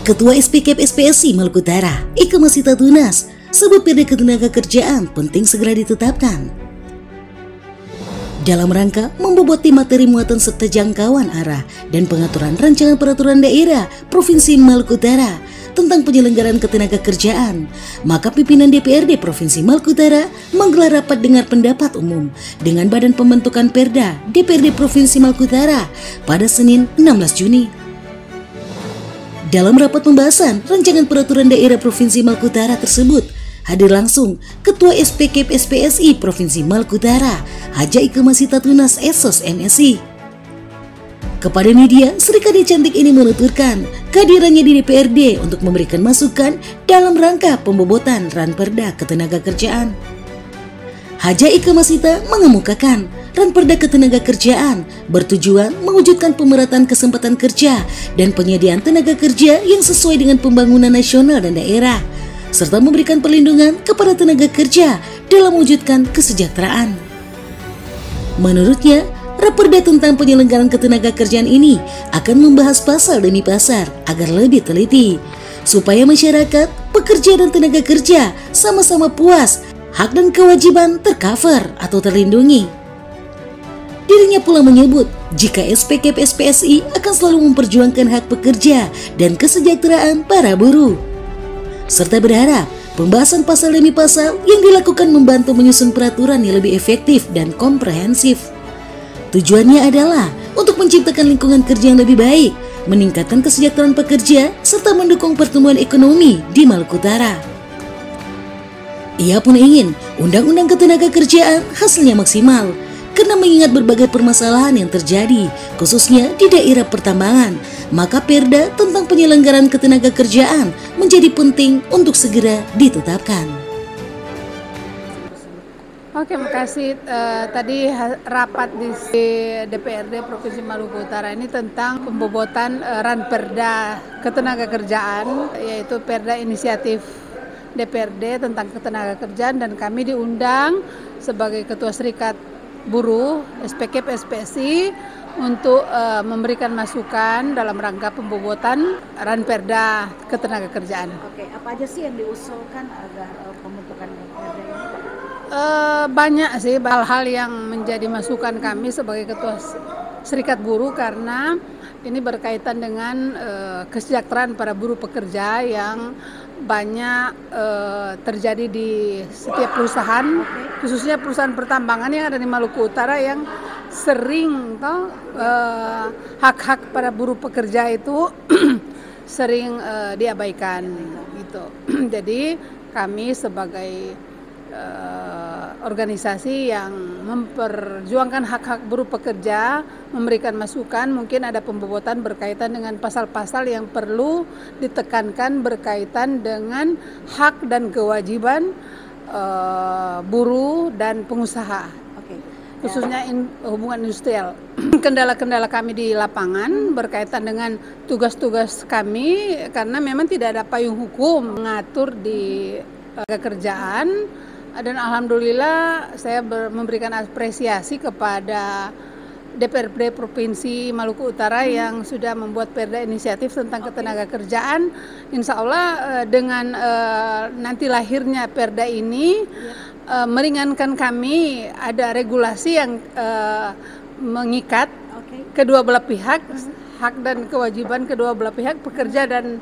Ketua SPKP SPSI Maluku Utara, Ika Masita Tunas, sebut Perda Ketenagakerjaan penting segera ditetapkan. Dalam rangka memboboti materi muatan serta jangkauan arah dan pengaturan rancangan peraturan daerah Provinsi Maluku Utara tentang penyelenggaraan ketenagakerjaan, maka pimpinan DPRD Provinsi Maluku Utara menggelar rapat dengar pendapat umum dengan Badan Pembentukan Perda DPRD Provinsi Maluku Utara pada Senin 16 Juni. Dalam rapat pembahasan rancangan peraturan daerah Provinsi Maluku Utara tersebut, hadir langsung Ketua SPKP SPSI Provinsi Maluku Utara, Haja Ika Masita Tunas Esos MSI. Kepada media, Sri Kadhi Cantik ini menuturkan kehadirannya di DPRD untuk memberikan masukan dalam rangka pembobotan Ranperda Ketenagakerjaan. Haja Ika Masita mengemukakan Ranperda Ketenagakerjaan bertujuan mewujudkan pemerataan kesempatan kerja dan penyediaan tenaga kerja yang sesuai dengan pembangunan nasional dan daerah, serta memberikan perlindungan kepada tenaga kerja dalam mewujudkan kesejahteraan. Menurutnya, Raperda tentang penyelenggaraan ketenagakerjaan ini akan membahas pasal demi pasal agar lebih teliti, supaya masyarakat, pekerja dan tenaga kerja sama-sama puas, hak dan kewajiban tercover atau terlindungi. Dirinya pula menyebut jika SPKP SPSI akan selalu memperjuangkan hak pekerja dan kesejahteraan para buruh, serta berharap pembahasan pasal demi pasal yang dilakukan membantu menyusun peraturan yang lebih efektif dan komprehensif. Tujuannya adalah untuk menciptakan lingkungan kerja yang lebih baik, meningkatkan kesejahteraan pekerja, serta mendukung pertumbuhan ekonomi di Maluku Utara. Ia pun ingin Undang-Undang Ketenagakerjaan hasilnya maksimal, karena mengingat berbagai permasalahan yang terjadi, khususnya di daerah pertambangan, maka Perda tentang penyelenggaraan ketenagakerjaan menjadi penting untuk segera ditetapkan. Oke, makasih. Tadi rapat di DPRD Provinsi Maluku Utara ini tentang pembobotan Ranperda Ketenagakerjaan, yaitu Perda inisiatif DPRD tentang ketenagakerjaan, dan kami diundang sebagai Ketua Serikat Buruh SPKP SPSI untuk memberikan masukan dalam rangka pembobotan Ranperda Ketenagakerjaan. Oke, apa aja sih yang diusulkan agar pembentukan Perda ini? Banyak sih hal-hal yang menjadi masukan kami sebagai Ketua Serikat Buruh, karena ini berkaitan dengan kesejahteraan para buruh pekerja yang banyak terjadi di setiap perusahaan, khususnya perusahaan pertambangan yang ada di Maluku Utara yang sering hak-hak para buruh pekerja itu sering diabaikan gitu. Jadi kami sebagai organisasi yang memperjuangkan hak-hak buruh pekerja memberikan masukan, mungkin ada pembobotan berkaitan dengan pasal-pasal yang perlu ditekankan berkaitan dengan hak dan kewajiban buruh dan pengusaha, khususnya hubungan industrial. Kendala-kendala kami di lapangan berkaitan dengan tugas-tugas kami, karena memang tidak ada payung hukum mengatur di kerjaan. Dan alhamdulillah saya memberikan apresiasi kepada DPRD Provinsi Maluku Utara yang sudah membuat Perda inisiatif tentang ketenagakerjaan. Insya Allah dengan nanti lahirnya Perda ini meringankan kami, ada regulasi yang mengikat kedua belah pihak, hak dan kewajiban kedua belah pihak, pekerja dan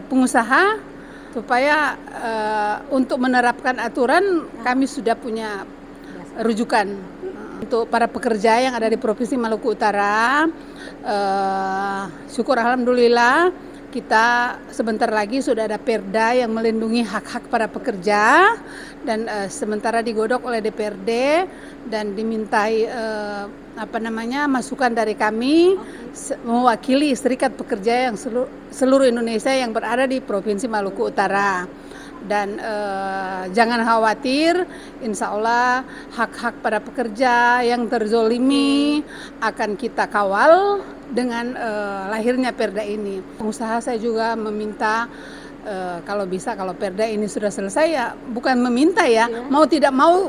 pengusaha, supaya untuk menerapkan aturan kami sudah punya rujukan. Untuk para pekerja yang ada di Provinsi Maluku Utara, syukur alhamdulillah kita sebentar lagi sudah ada Perda yang melindungi hak-hak para pekerja, dan sementara digodok oleh DPRD dan dimintai masukan dari kami mewakili serikat pekerja yang seluruh Indonesia yang berada di Provinsi Maluku Utara. Dan jangan khawatir, insya Allah hak-hak para pekerja yang terzolimi akan kita kawal dengan lahirnya Perda ini. Pengusaha saya juga meminta kalau bisa, kalau Perda ini sudah selesai, ya bukan meminta ya, mau tidak mau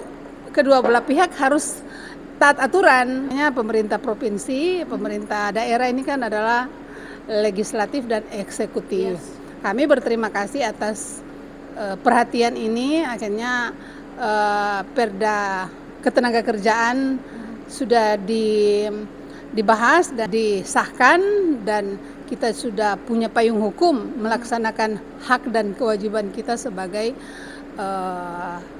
kedua belah pihak harus taat aturan. Pemerintah provinsi, pemerintah daerah ini kan adalah legislatif dan eksekutif. Kami berterima kasih atas perhatian ini. Akhirnya Perda Ketenagakerjaan sudah dibahas dan disahkan, dan kita sudah punya payung hukum melaksanakan hak dan kewajiban kita sebagai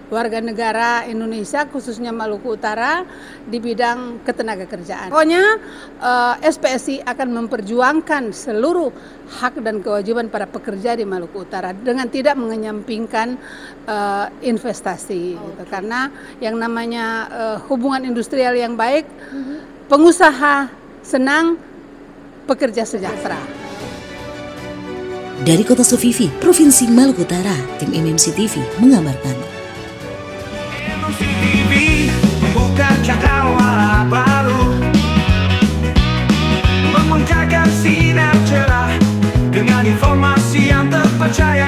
warga negara Indonesia, khususnya Maluku Utara, di bidang ketenagakerjaan. Pokoknya SPSI akan memperjuangkan seluruh hak dan kewajiban para pekerja di Maluku Utara dengan tidak mengenyampingkan investasi, gitu. Karena yang namanya hubungan industrial yang baik, pengusaha senang, pekerja sejahtera. Dari Kota Sufifi, Provinsi Maluku Utara, tim MMC TV mengabarkan. MMC TV membuka cakrawala baru, memancarkan sinar cerah dengan informasi yang terpercaya.